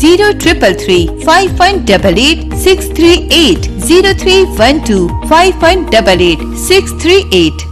0333 588 638 0312 588 638۔